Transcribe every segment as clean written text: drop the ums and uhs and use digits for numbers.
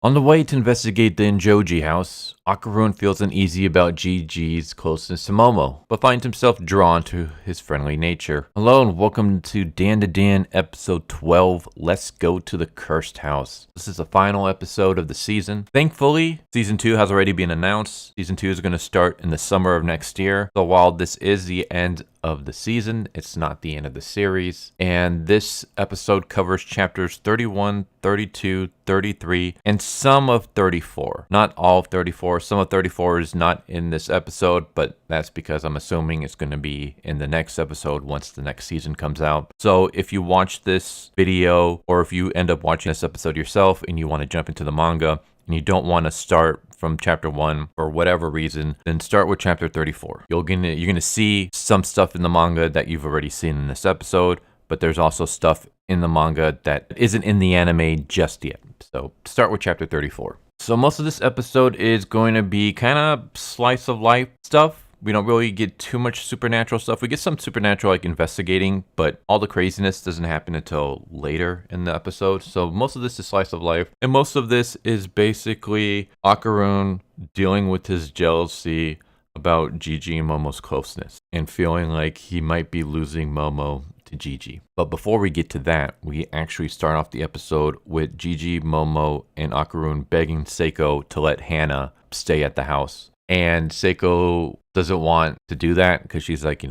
On the way to investigate the Enjoji house, Okarun feels uneasy about Jiji's closeness to Momo, but finds himself drawn to his friendly nature. Hello and welcome to Dandadan episode 12, Let's Go to the Cursed House. This is the final episode of the season. Thankfully, season 2 has already been announced. Season 2 is going to start in the summer of next year. So while this is the end of the season, it's not the end of the series. And this episode covers chapters 31, 32, 33, and some of 34. Not all of 34. Some of 34 is not in this episode, but that's because I'm assuming it's going to be in the next episode once the next season comes out. So if you watch this video, or if you end up watching this episode yourself and you want to jump into the manga, and you don't want to start from chapter 1 for whatever reason, then start with chapter 34. You're gonna see some stuff in the manga that you've already seen in this episode, but there's also stuff in the manga that isn't in the anime just yet. So start with chapter 34. So most of this episode is going to be kind of slice of life stuff. We don't really get too much supernatural stuff. We get some supernatural like investigating, but all the craziness doesn't happen until later in the episode. So most of this is slice of life. And most of this is basically Okarun dealing with his jealousy about Jiji and Momo's closeness and feeling like he might be losing Momo to Jiji. But before we get to that, we actually start off the episode with Jiji, Momo, and Okarun begging Seiko to let Hana stay at the house. And Seiko doesn't want to do that because she's like,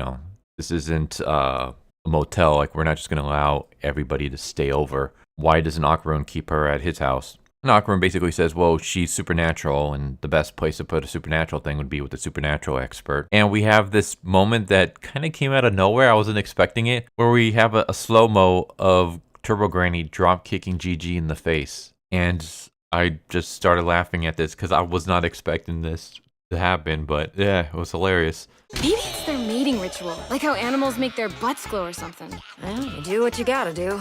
this isn't a motel. Like, we're not just going to allow everybody to stay over. Why doesn't Okarun keep her at his house? And Okarun basically says, well, she's supernatural, and the best place to put a supernatural thing would be with a supernatural expert. And we have this moment that kind of came out of nowhere. I wasn't expecting it, where we have a slow-mo of Turbo Granny drop kicking Jiji in the face. And I just started laughing at this because I was not expecting this to happen, but yeah, it was hilarious. Maybe it's their mating ritual, like how animals make their butts glow or something. Well, you do what you gotta do.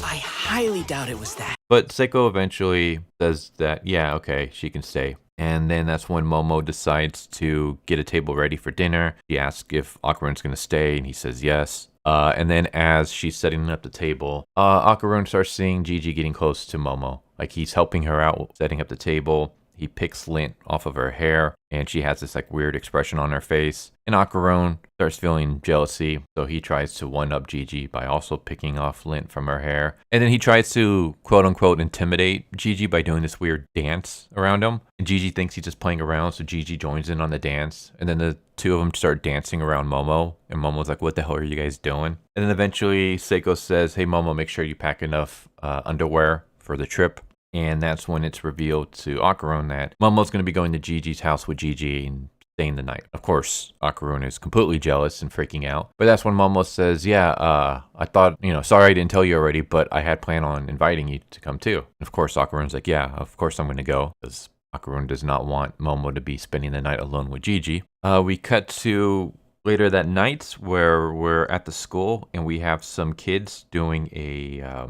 I highly doubt it was that. But Seiko eventually says that, yeah, okay, she can stay. And then that's when Momo decides to get a table ready for dinner. She asks if Okarun's going to stay, and he says yes. And then as she's setting up the table, Okarun starts seeing Jiji getting close to Momo. Like, he's helping her out, setting up the table. He picks lint off of her hair, and she has this like weird expression on her face. And Okarun starts feeling jealousy, so he tries to one-up Jiji by also picking off lint from her hair. And then he tries to quote-unquote intimidate Jiji by doing this weird dance around him. And Jiji thinks he's just playing around, so Jiji joins in on the dance. And then the two of them start dancing around Momo, and Momo's like, what the hell are you guys doing? And then eventually Seiko says, hey Momo, make sure you pack enough underwear for the trip. And that's when it's revealed to Okarun that Momo's going to be going to Jiji's house with Jiji and staying the night. Of course, Okarun is completely jealous and freaking out. But that's when Momo says, yeah, I thought, sorry I didn't tell you already, but I had planned on inviting you to come too. And of course, Okarun's like, yeah, of course I'm going to go. Because Okarun does not want Momo to be spending the night alone with Jiji. We cut to later that night where we're at the school and we have some kids doing a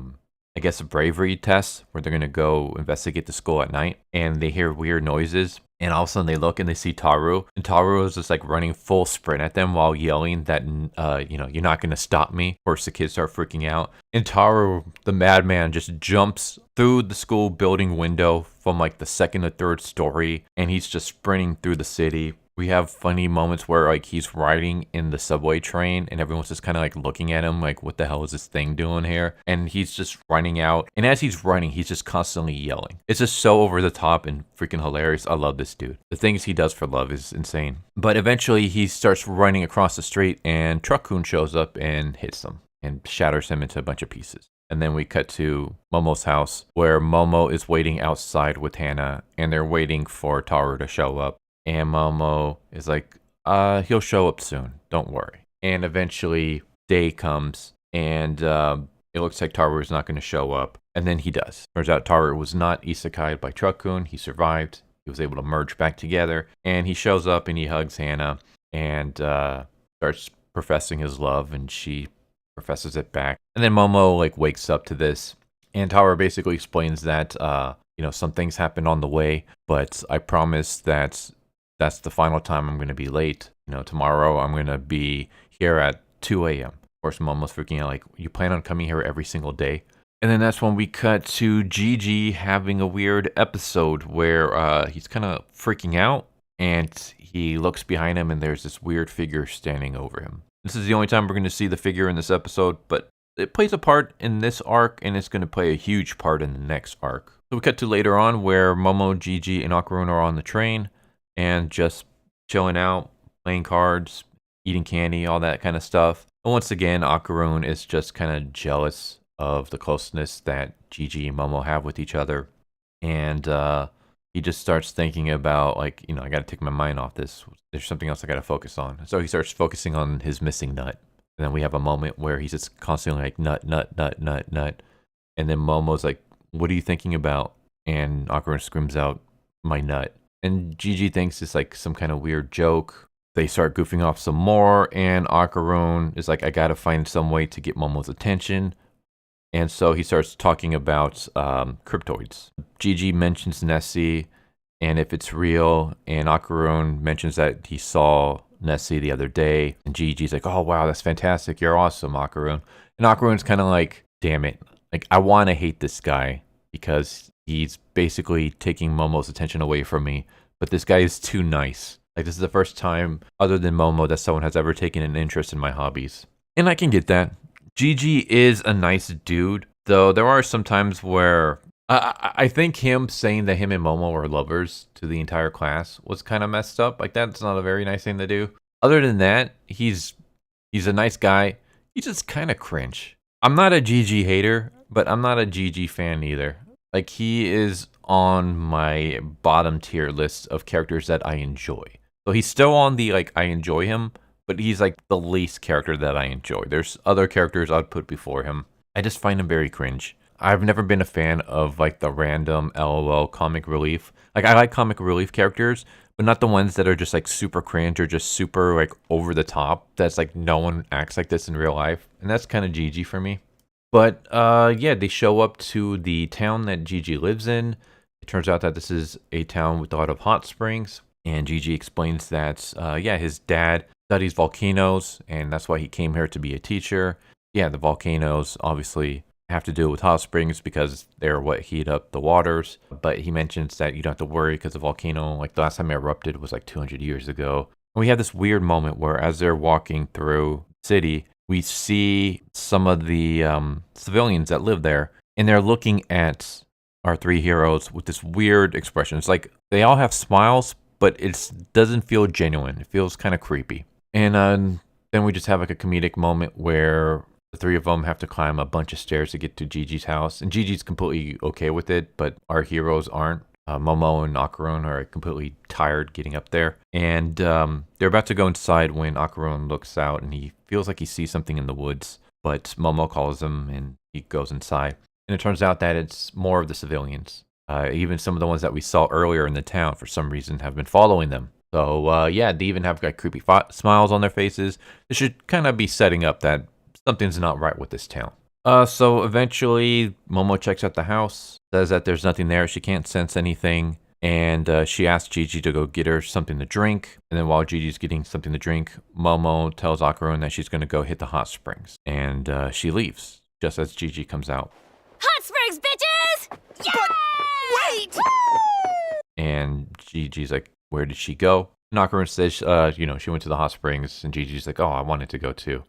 bravery test where they're going to go investigate the school at night, and they hear weird noises, and all of a sudden they look and they see Taru, and Taru is just like running full sprint at them while yelling that, you're not going to stop me. Of course, the kids start freaking out, and Taru, the madman, just jumps through the school building window from like the second or third story, and he's just sprinting through the city. We have funny moments where like he's riding in the subway train and everyone's just kind of like looking at him like, what the hell is this thing doing here? And he's just running out. And as he's running, he's just constantly yelling. It's just so over the top and freaking hilarious. I love this dude. The things he does for love is insane. But eventually he starts running across the street and Truck-kun shows up and hits him and shatters him into a bunch of pieces. And then we cut to Momo's house where Momo is waiting outside with Hana and they're waiting for Taru to show up. And Momo is like, he'll show up soon. Don't worry. And eventually day comes and it looks like Taru is not going to show up. And then he does. Turns out Taru was not isekai'd by Truck-kun. He survived. He was able to merge back together. And he shows up and he hugs Hana and starts professing his love. And she professes it back. And then Momo like wakes up to this. And Taru basically explains that, some things happened on the way. But I promise that that's the final time I'm going to be late. Tomorrow I'm going to be here at 2 a.m. Of course, Momo's freaking out like, you plan on coming here every single day? And then that's when we cut to Jiji having a weird episode where he's kind of freaking out and he looks behind him and there's this weird figure standing over him. This is the only time we're going to see the figure in this episode, but it plays a part in this arc and it's going to play a huge part in the next arc. So we cut to later on where Momo, Jiji, and Okarun are on the train and just chilling out, playing cards, eating candy, all that kind of stuff. And once again, Okarun is just kind of jealous of the closeness that Jiji and Momo have with each other. And he just starts thinking about, like, I got to take my mind off this. There's something else I got to focus on. So he starts focusing on his missing nut. And then we have a moment where he's just constantly like, nut, nut, nut, nut, nut. And then Momo's like, what are you thinking about? And Okarun screams out, my nut. And Jiji thinks it's like some kind of weird joke. They start goofing off some more. And Okarun is like, I got to find some way to get Momo's attention. And so he starts talking about cryptoids. Jiji mentions Nessie and if it's real. And Okarun mentions that he saw Nessie the other day. And Jiji's like, oh, wow, that's fantastic. You're awesome, Okarun. And Okarun's kind of like, damn it. Like, I want to hate this guy because he's basically taking Momo's attention away from me. But this guy is too nice. Like, this is the first time, other than Momo, that someone has ever taken an interest in my hobbies. And I can get that. Jiji is a nice dude, though there are some times where I think him saying that him and Momo are lovers to the entire class was kind of messed up. Like, that's not a very nice thing to do. Other than that, he's a nice guy. He's just kind of cringe. I'm not a Jiji hater, but I'm not a Jiji fan either. Like, he is on my bottom tier list of characters that I enjoy. So he's still on the, like, I enjoy him, but he's like the least character that I enjoy. There's other characters I'd put before him. I just find him very cringe. I've never been a fan of like the random LOL comic relief. Like, I like comic relief characters, but not the ones that are just like super cringe or just super like over the top. That's like no one acts like this in real life. And that's kind of Jiji for me. But yeah, they show up to the town that Jiji lives in. It turns out that this is a town with a lot of hot springs. And Jiji explains that, yeah, his dad studies volcanoes, and that's why he came here to be a teacher. Yeah, the volcanoes obviously have to do with hot springs because they're what heat up the waters. But he mentions that you don't have to worry because the volcano, like the last time it erupted was like 200 years ago. And we have this weird moment where as they're walking through the city, we see some of the civilians that live there, and they're looking at our three heroes with this weird expression. It's like they all have smiles, but it doesn't feel genuine. It feels kind of creepy. And then we just have like a comedic moment where the three of them have to climb a bunch of stairs to get to Gigi's house. And Gigi's completely okay with it, but our heroes aren't. Momo and Okarun are completely tired getting up there. And they're about to go inside when Okarun looks out and he feels like he sees something in the woods. But Momo calls him and he goes inside. And it turns out that it's more of the civilians. Even some of the ones that we saw earlier in the town, for some reason, have been following them. So, yeah, they even have like creepy smiles on their faces. This should kind of be setting up that something's not right with this town. So eventually, Momo checks out the house, says that there's nothing there. She can't sense anything. And she asks Jiji to go get her something to drink. And then while Gigi's getting something to drink, Momo tells Okarun that she's going to go hit the hot springs. And she leaves just as Jiji comes out. Hot springs, bitches! Yeah! Wait! And Gigi's like, where did she go? And Okarun says, she went to the hot springs. And Gigi's like, oh, I wanted to go too.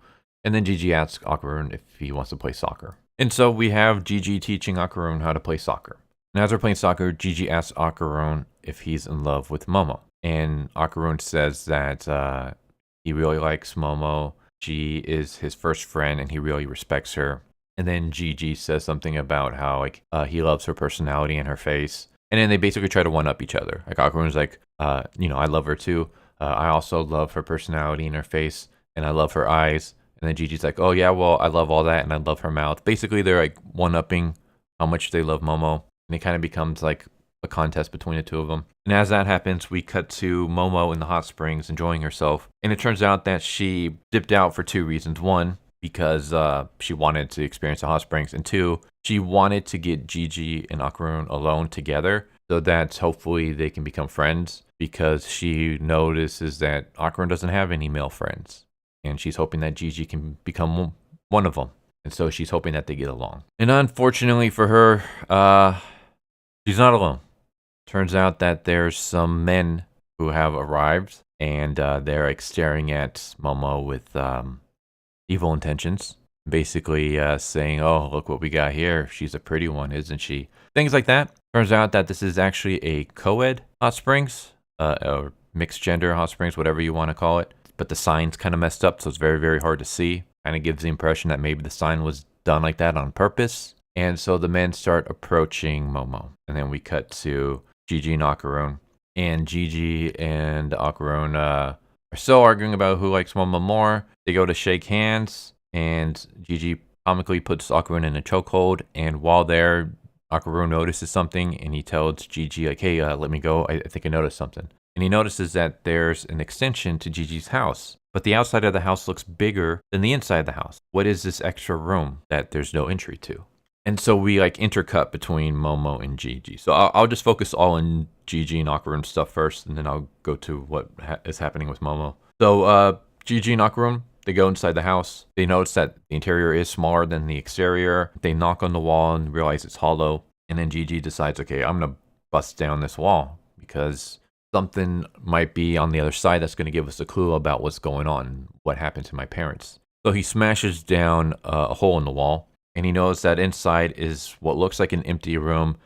And then Jiji asks Okarun if he wants to play soccer. And so we have Jiji teaching Okarun how to play soccer. And as they're playing soccer, Jiji asks Okarun if he's in love with Momo. And Okarun says that he really likes Momo. She is his first friend and he really respects her. And then Jiji says something about how he loves her personality and her face. And then they basically try to one-up each other. Like Okarun's like, I love her too. I also love her personality and her face. And I love her eyes. And then Gigi's like, oh yeah, well, I love all that and I love her mouth. Basically, they're like one-upping how much they love Momo. And it kind of becomes like a contest between the two of them. And as that happens, we cut to Momo in the hot springs enjoying herself. And it turns out that she dipped out for two reasons. One, because she wanted to experience the hot springs. And two, she wanted to get Jiji and Okarun alone together so that hopefully they can become friends, because she notices that Okarun doesn't have any male friends. And she's hoping that Jiji can become one of them. And so she's hoping that they get along. And unfortunately for her, she's not alone. Turns out that there's some men who have arrived, and they're like staring at Momo with evil intentions. Basically saying, oh, look what we got here. She's a pretty one, isn't she? Things like that. Turns out that this is actually a co-ed hot springs, or mixed gender hot springs, whatever you want to call it. But the sign's kind of messed up, so it's very, very hard to see. Kind of gives the impression that maybe the sign was done like that on purpose. And so the men start approaching Momo. And then we cut to Jiji and Okarun. And Jiji and Okarun are still arguing about who likes Momo more. They go to shake hands, and Jiji comically puts Okarun in a chokehold. And while there, Okarun notices something, and he tells Jiji, like, hey, let me go. I think I noticed something. And he notices that there's an extension to Jiji's house. But the outside of the house looks bigger than the inside of the house. What is this extra room that there's no entry to? And so we like intercut between Momo and Jiji. So I'll just focus all on Jiji and Okarun stuff first, and then I'll go to what is happening with Momo. So Jiji and Okarun, they go inside the house. They notice that the interior is smaller than the exterior. They knock on the wall and realize it's hollow. And then Jiji decides, okay, I'm going to bust down this wall because something might be on the other side that's going to give us a clue about what's going on, what happened to my parents. So he smashes down a hole in the wall, and he knows that inside is what looks like an empty room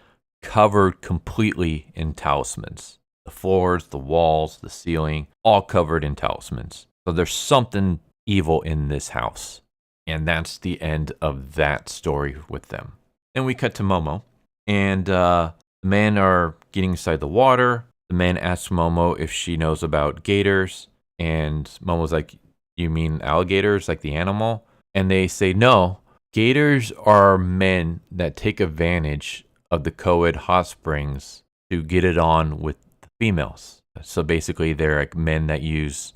covered completely in talismans. The floors, the walls, the ceiling, all covered in talismans. So there's something evil in this house. And that's the end of that story with them. Then we cut to Momo, and the men are getting inside the water. The man asks Momo if she knows about gators, and Momo's like, you mean alligators, like the animal? And they say, no, gators are men that take advantage of the co-ed hot springs to get it on with the females. So basically, they're like men that use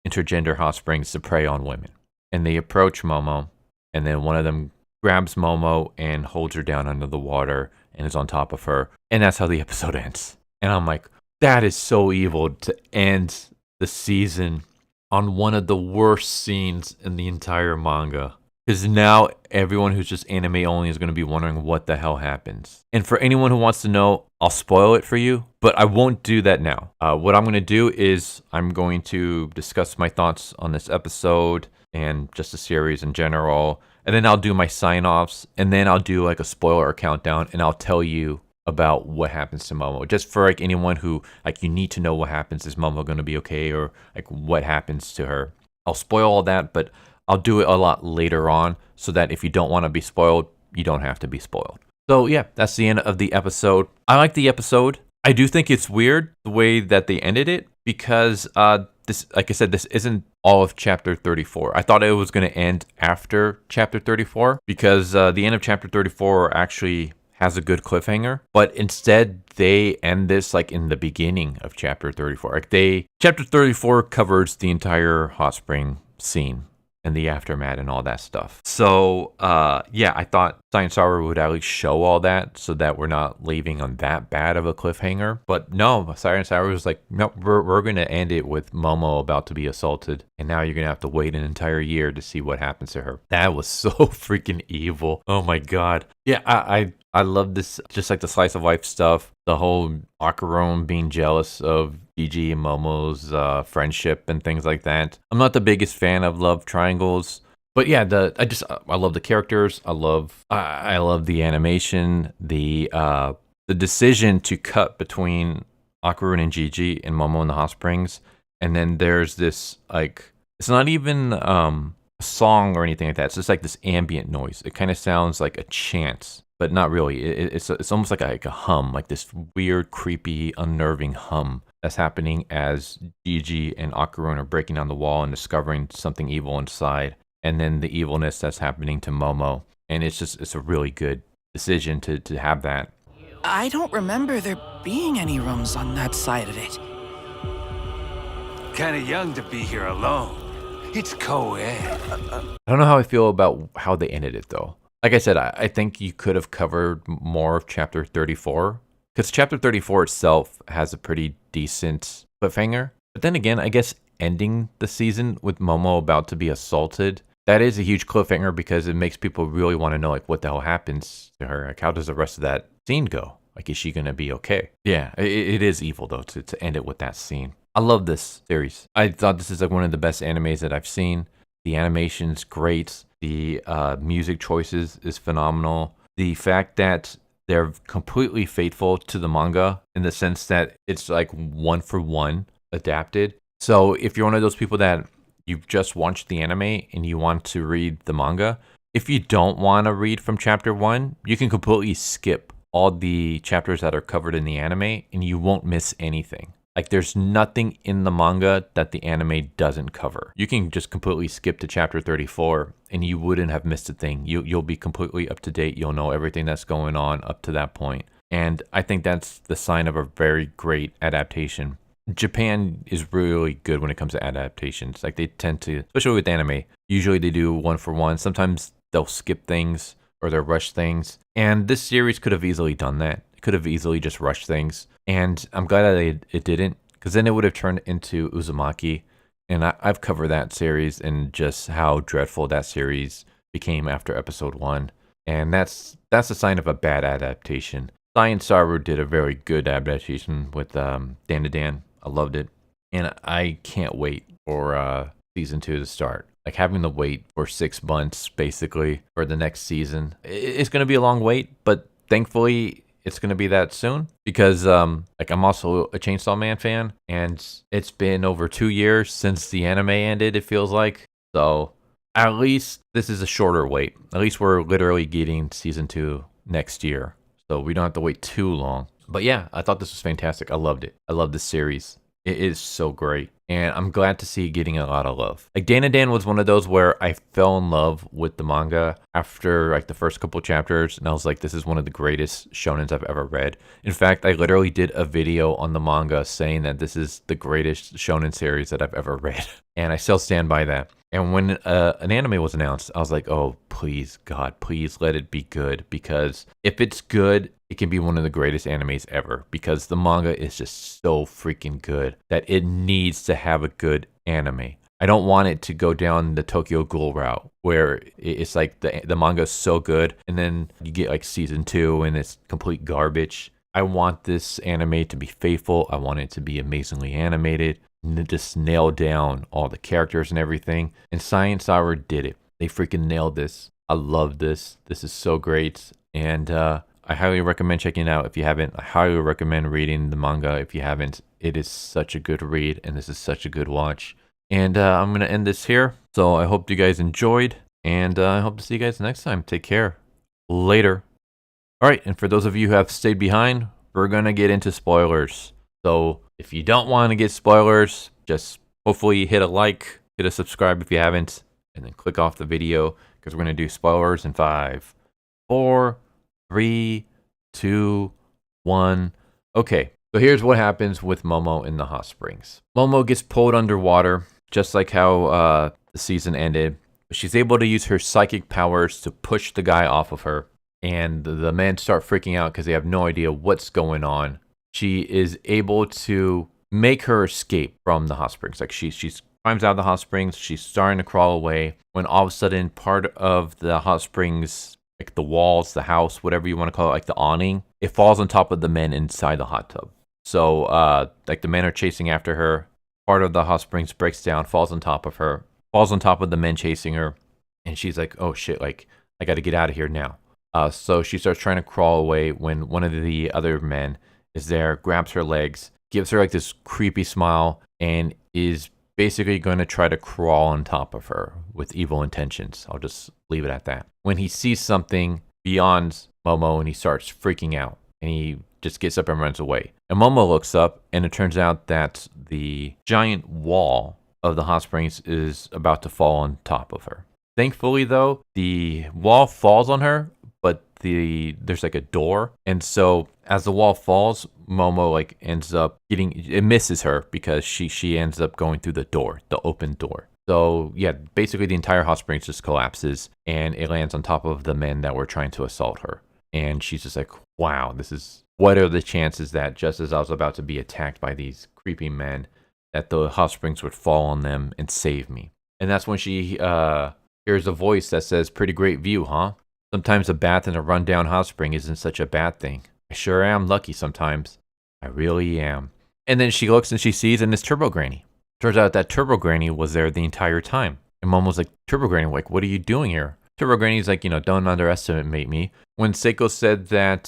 intergender hot springs to prey on women. And they approach Momo, and then one of them grabs Momo and holds her down under the water and is on top of her. And that's how the episode ends. And I'm like, that is so evil to end the season on one of the worst scenes in the entire manga. Because now everyone who's just anime only is going to be wondering what the hell happens. And for anyone who wants to know, I'll spoil it for you, but I won't do that now. What I'm going to do is I'm going to discuss my thoughts on this episode and just the series in general. And then I'll do my sign-offs, and then I'll do like a spoiler countdown, and I'll tell you about what happens to Momo. Just for like anyone who like you need to know what happens. Is Momo going to be okay, or like what happens to her? I'll spoil all that, but I'll do it a lot later on so that if you don't want to be spoiled, you don't have to be spoiled. So yeah, that's the end of the episode. I like the episode. I do think it's weird the way that they ended it because this, like I said, this isn't all of chapter 34. I thought it was going to end after chapter 34 because the end of chapter 34 actually has a good cliffhanger, but instead they end this like in the beginning of chapter 34. Like chapter 34 covers the entire hot spring scene and the aftermath and all that stuff. So yeah, I thought Science Hour would at least show all that so that we're not leaving on that bad of a cliffhanger. But no, Science Hour was like, no, we're going to end it with Momo about to be assaulted. And now you're going to have to wait an entire year to see what happens to her. That was so freaking evil. Oh my God. Yeah, I love this, just like the slice of life stuff. The whole Okarun being jealous of Jiji and Momo's friendship and things like that. I'm not the biggest fan of love triangles, but yeah, I love the characters. I love the animation. The decision to cut between Okarun and Jiji and Momo in the hot springs, and then there's this like it's not even a song or anything like that. It's just like this ambient noise. It kind of sounds like a chant. But not really. It's almost like a hum, like this weird, creepy, unnerving hum that's happening as Jiji and Okarun are breaking down the wall and discovering something evil inside. And then the evilness that's happening to Momo. And it's a really good decision to have that. I don't remember there being any rooms on that side of it. Kinda young to be here alone. It's co-ed. I don't know how I feel about how they ended it, though. Like I said, I think you could have covered more of chapter 34, because chapter 34 itself has a pretty decent cliffhanger. But then again, I guess ending the season with Momo about to be assaulted that is a huge cliffhanger because it makes people really want to know like what the hell happens to her. Like how does the rest of that scene go? Like is she gonna be okay? Yeah, it is evil though to end it with that scene. I love this series. I thought this is like one of the best animes that I've seen. The animation's great. The music choices is phenomenal. The fact that they're completely faithful to the manga in the sense that it's like 1-for-1 adapted. So if you're one of those people that you've just watched the anime and you want to read the manga, if you don't want to read from chapter 1, you can completely skip all the chapters that are covered in the anime and you won't miss anything. Like there's nothing in the manga that the anime doesn't cover. You can just completely skip to chapter 34 and you wouldn't have missed a thing. You'll be completely up to date. You'll know everything that's going on up to that point. And I think that's the sign of a very great adaptation. Japan is really good when it comes to adaptations. Like they tend to, especially with anime, usually they do 1-for-1. Sometimes they'll skip things or they'll rush things. And this series could have easily done that. It could have easily just rushed things. And I'm glad that it didn't, because then it would have turned into Uzumaki. And I've covered that series and just how dreadful that series became after episode 1. And that's a sign of a bad adaptation. Science Saru did a very good adaptation with Dandadan. I loved it. And I can't wait for season 2 to start. Like having to wait for 6 months basically for the next season. It's going to be a long wait, but thankfully it's going to be that soon because like I'm also a Chainsaw Man fan and it's been over 2 years since the anime ended, it feels like. So at least this is a shorter wait. At least we're literally getting season 2 next year. So we don't have to wait too long. But yeah, I thought this was fantastic. I loved it. I love this series. It is so great. And I'm glad to see it getting a lot of love. Like Dandadan was one of those where I fell in love with the manga after like the first couple chapters. And I was like, this is one of the greatest shonens I've ever read. In fact, I literally did a video on the manga saying that this is the greatest shonen series that I've ever read. And I still stand by that. And when an anime was announced, I was like, oh, please, God, please let it be good. Because if it's good, it can be one of the greatest animes ever. Because the manga is just so freaking good that it needs to have a good anime. I don't want it to go down the Tokyo Ghoul route where it's like the manga is so good and then you get like season 2 and it's complete garbage. I want this anime to be faithful. I want it to be amazingly animated. Just nail down all the characters and everything. And Science Hour did it. They freaking nailed this. I love this. This is so great. And I highly recommend checking it out if you haven't. I highly recommend reading the manga if you haven't. It is such a good read and this is such a good watch. And I'm going to end this here. So I hope you guys enjoyed. And I hope to see you guys next time. Take care. Later. All right. And for those of you who have stayed behind, we're going to get into spoilers. So if you don't want to get spoilers, just hopefully hit a like, hit a subscribe if you haven't, and then click off the video because we're going to do spoilers in 5, 4, 3, 2, 1. Okay, so here's what happens with Momo in the hot springs. Momo gets pulled underwater, just like how the season ended. She's able to use her psychic powers to push the guy off of her, and the men start freaking out because they have no idea what's going on. She is able to make her escape from the hot springs. Like she climbs out of the hot springs. She's starting to crawl away when all of a sudden part of the hot springs, like the walls, the house, whatever you want to call it, like the awning, it falls on top of the men inside the hot tub. So like the men are chasing after her. Part of the hot springs breaks down, falls on top of her, falls on top of the men chasing her. And she's like, oh shit, like I got to get out of here now. So she starts trying to crawl away when one of the other men is there, grabs her legs, gives her like this creepy smile, and is basically going to try to crawl on top of her with evil intentions. I'll just leave it at that. When he sees something beyond Momo and he starts freaking out and he just gets up and runs away. And Momo looks up and it turns out that the giant wall of the hot springs is about to fall on top of her. Thankfully though, the wall falls on her, but there's like a door, and so as the wall falls, Momo like ends up it misses her because she ends up going through the door, the open door. So yeah, basically the entire hot springs just collapses and it lands on top of the men that were trying to assault her. And she's just like, wow, what are the chances that just as I was about to be attacked by these creepy men, that the hot springs would fall on them and save me? And that's when she Here's a voice that says, pretty great view, huh? Sometimes a bath in a rundown hot spring isn't such a bad thing. I sure am lucky sometimes. I really am. And then she looks and she sees, and it's Turbo Granny. Turns out that Turbo Granny was there the entire time. And Momo's like, Turbo Granny, like, what are you doing here? Turbo Granny's like, don't underestimate me. When Seiko said that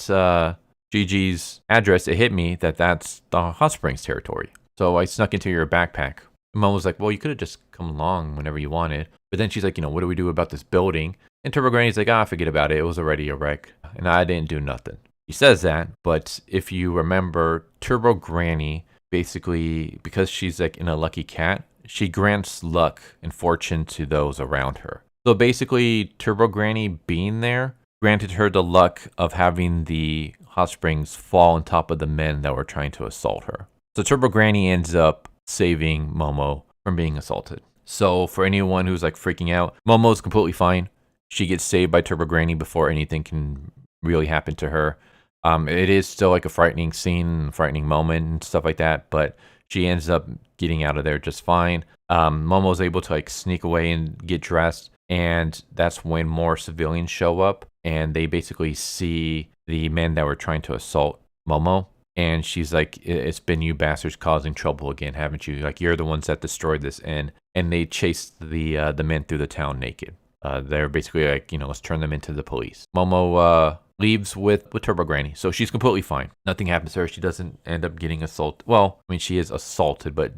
Jiji's address, it hit me that that's the hot springs territory. So I snuck into your backpack. And Momo's like, well, you could have just come along whenever you wanted. But then she's like, what do we do about this building? And Turbo Granny's like, forget about it. It was already a wreck. And I didn't do nothing. He says that, but if you remember, Turbo Granny, basically, because she's like in a lucky cat, she grants luck and fortune to those around her. So basically, Turbo Granny being there granted her the luck of having the hot springs fall on top of the men that were trying to assault her. So Turbo Granny ends up saving Momo from being assaulted. So for anyone who's like freaking out, Momo's completely fine. She gets saved by Turbo Granny before anything can really happen to her. It is still like a frightening scene, frightening moment and stuff like that, but she ends up getting out of there just fine. Momo's able to like sneak away and get dressed, and that's when more civilians show up, and they basically see the men that were trying to assault Momo, and she's like, it's been you bastards causing trouble again, haven't you? Like, you're the ones that destroyed this inn. And they chase the men through the town naked. They're basically like, let's turn them into the police. Momo leaves with Turbo Granny, so she's completely fine. Nothing happens to her. She doesn't end up getting assaulted. Well, I mean, she is assaulted, but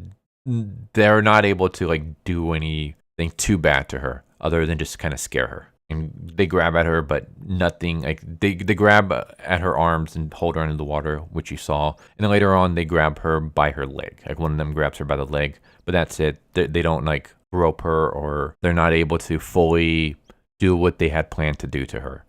they're not able to like do anything too bad to her other than just kind of scare her. And they grab at her, but nothing, like they grab at her arms and hold her under the water, which you saw. And then later on, they grab her by her leg. Like one of them grabs her by the leg, but that's it. They don't like rope her, or they're not able to fully do what they had planned to do to her.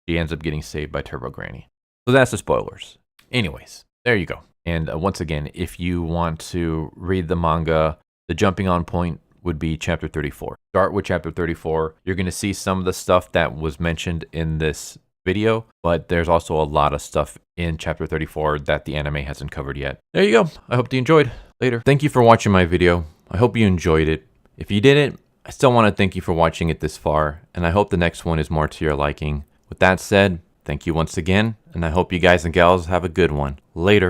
She ends up getting saved by Turbo Granny. So that's the spoilers. Anyways, there you go. And once again, if you want to read the manga, the jumping on point would be chapter 34. Start with chapter 34. You're going to see some of the stuff that was mentioned in this video, but there's also a lot of stuff in chapter 34 that the anime hasn't covered yet. There you go. I hope you enjoyed. Later. Thank you for watching my video. I hope you enjoyed it. If you didn't, I still want to thank you for watching it this far, and I hope the next one is more to your liking. With that said, thank you once again, and I hope you guys and gals have a good one. Later.